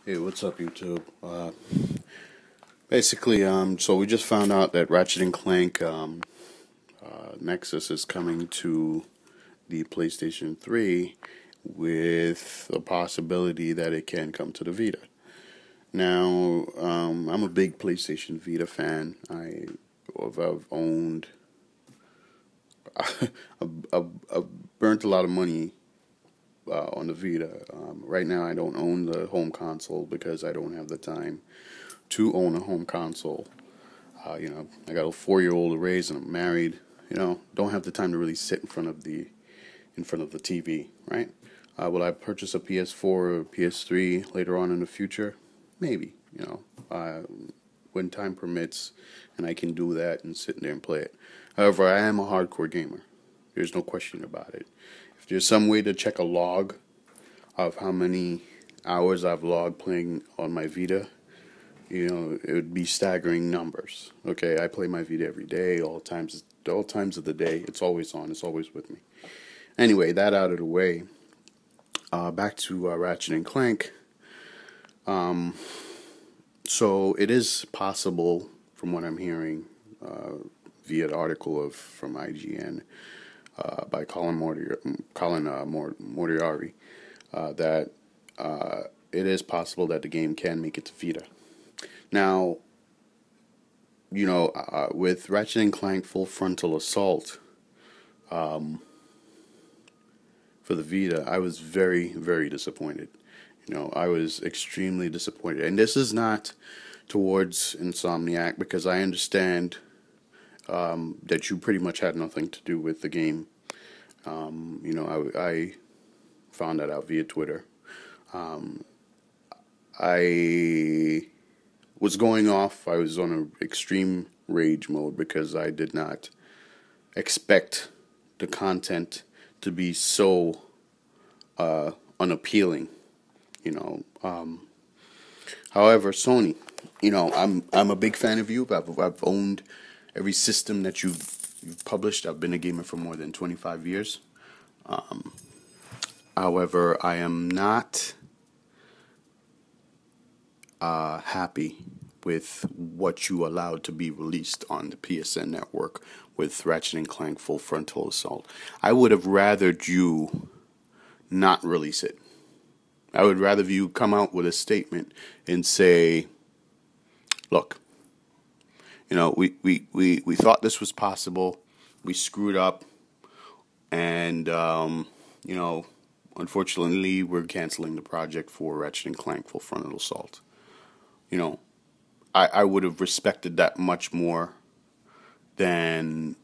Hey, what's up, YouTube? Basically, so we just found out that Ratchet and Clank Nexus is coming to the PlayStation 3 with a possibility that it can come to the Vita. Now, I'm a big PlayStation Vita fan. I've owned, I've burnt a lot of money on the Vita. Right now, I don't own the home console because I don't have the time to own a home console. I got a 4-year-old to raise, and I'm married. Don't have the time to really sit in front of the TV, right? Will I purchase a PS4 or a PS3 later on in the future? Maybe. When time permits, and I can do that and sit there and play it. However, I am a hardcore gamer. There's no question about it. If there's some way to check a log of how many hours I've logged playing on my Vita, it would be staggering numbers. Okay, I play my Vita every day, all times of the day. It's always on. It's always with me. Anyway, that out of the way. Back to Ratchet and Clank. So it is possible, from what I'm hearing, via the article from IGN by Colin Moriarty, that it is possible that the game can make it to Vita. Now, with Ratchet and Clank Full Frontal Assault for the Vita, I was very, very disappointed. I was extremely disappointed. And this is not towards Insomniac, because I understand that you pretty much had nothing to do with the game. I found that out via Twitter. I was going off. I was on an extreme rage mode because I did not expect the content to be so unappealing. However, Sony, I'm a big fan of you. I've owned every system that you've published. I've been a gamer for more than 25 years. However, I am not happy with what you allowed to be released on the PSN network with Ratchet and Clank Full Frontal Assault. I would have rathered you not release it. I would rather you come out with a statement and say, look, we thought this was possible. We screwed up. And, unfortunately, we're canceling the project for Ratchet and Clank Full Frontal Assault. I would have respected that much more than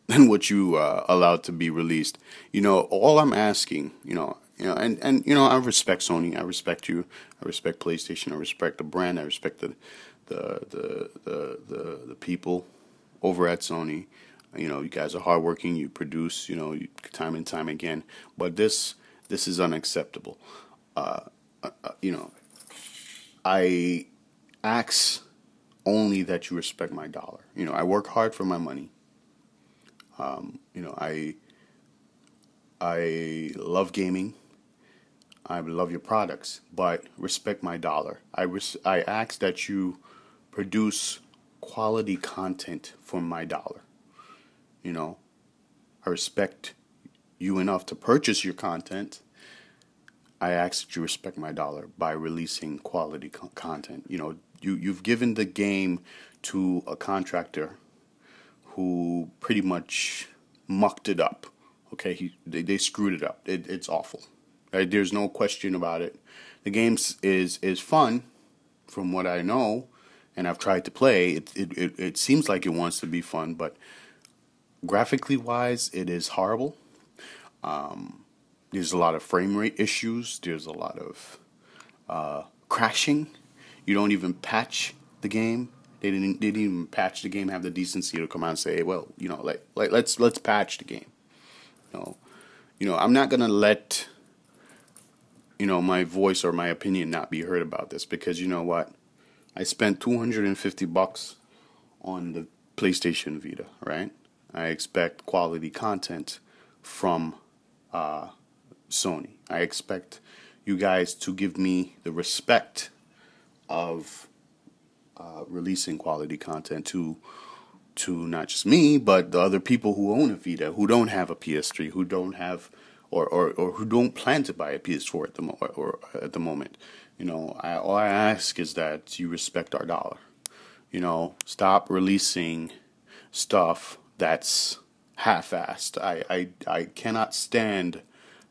what you allowed to be released. All I'm asking, and I respect Sony, I respect you, I respect PlayStation, I respect the brand, I respect the people over at Sony. You guys are hardworking, you produce, time and time again, but this is unacceptable. I ask only that you respect my dollar. I work hard for my money. I love gaming. I love your products, but respect my dollar. I ask that you produce quality content for my dollar. I respect you enough to purchase your content. I ask that you respect my dollar by releasing quality content. You've given the game to a contractor who pretty much mucked it up. Okay, they screwed it up. It's awful. Right? There's no question about it. The game is fun, from what I know, and I've tried to play. It seems like it wants to be fun, but graphically wise, it is horrible. There's a lot of frame rate issues. There's a lot of crashing. You don't even patch the game. They didn't even patch the game. Have the decency to come out and say, well, let's patch the game. I'm not gonna let my voice or my opinion not be heard about this, because you know what? I spent $250 on the PlayStation Vita, right? I expect quality content from Sony. I expect, you guys to give me the respect of releasing quality content to not just me, but the other people who own a Vita, who don't have a PS3, who don't have, or who don't plan to buy a PS4 at the moment. You know, all I ask is that you respect our dollar. You know, stop releasing stuff that's half-assed. I cannot stand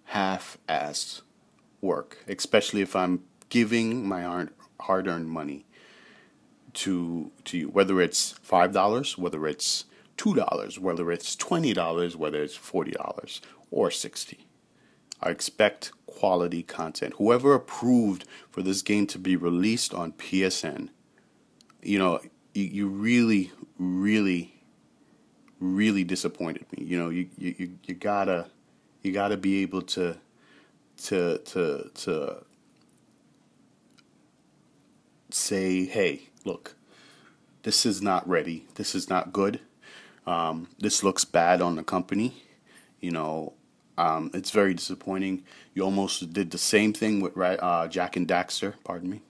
half-assed work, especially if I'm giving my hard-earned money to you, whether it's $5, whether it's $2, whether it's $20, whether it's $40 or $60. I expect quality content. Whoever approved for this game to be released on PSN, you know, you really, really, really disappointed me. You know, you gotta be able to say, hey, look, this is not ready. This is not good. This looks bad on the company. You know, it's very disappointing. You almost did the same thing with Jack and Daxter, pardon me.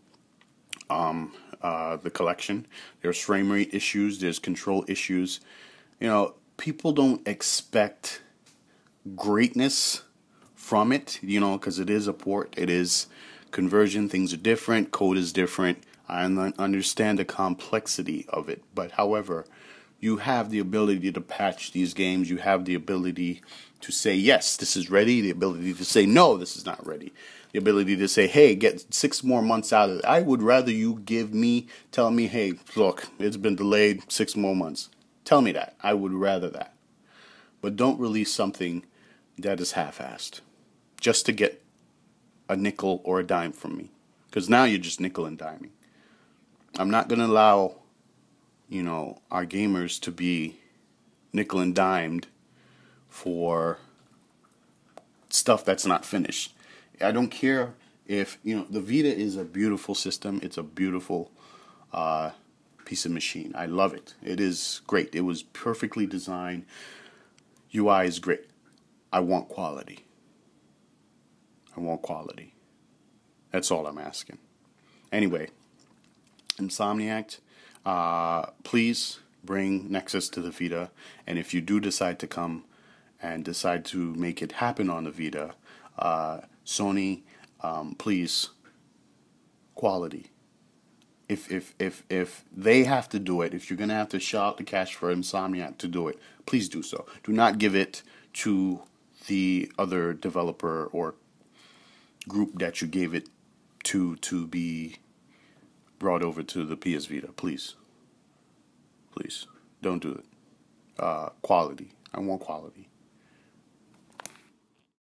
The collection. There's frame rate issues. There's control issues. You know, people don't expect greatness from it, you know, because it is a port. It is conversion. Things are different. Code is different. I understand the complexity of it. But however, you have the ability to patch these games. You have the ability to say, yes, this is ready. The ability to say, no, this is not ready. The ability to say, hey, get 6 more months out of it. I would rather you tell me, hey, look, it's been delayed 6 more months. Tell me that. I would rather that. But don't release something that is half-assed just to get a nickel or a dime from me. Because now you're just nickel and diming. I'm not going to allow, you know, our gamers to be nickel and dimed for stuff that's not finished. I don't care if, you know, the Vita is a beautiful system. It's a beautiful piece of machine. I love it. It is great. It was perfectly designed. UI is great. I want quality. I want quality. That's all I'm asking. Anyway, Insomniac, please bring Nexus to the Vita. And if you do decide to come and decide to make it happen on the Vita, Sony, please, quality. If they have to do it, if you're going to have to shell out the cash for Insomniac to do it, please do so. Do not give it to the other developer or group that you gave it to be brought over to the PS Vita. Please. Please, don't do it. Quality. I want quality.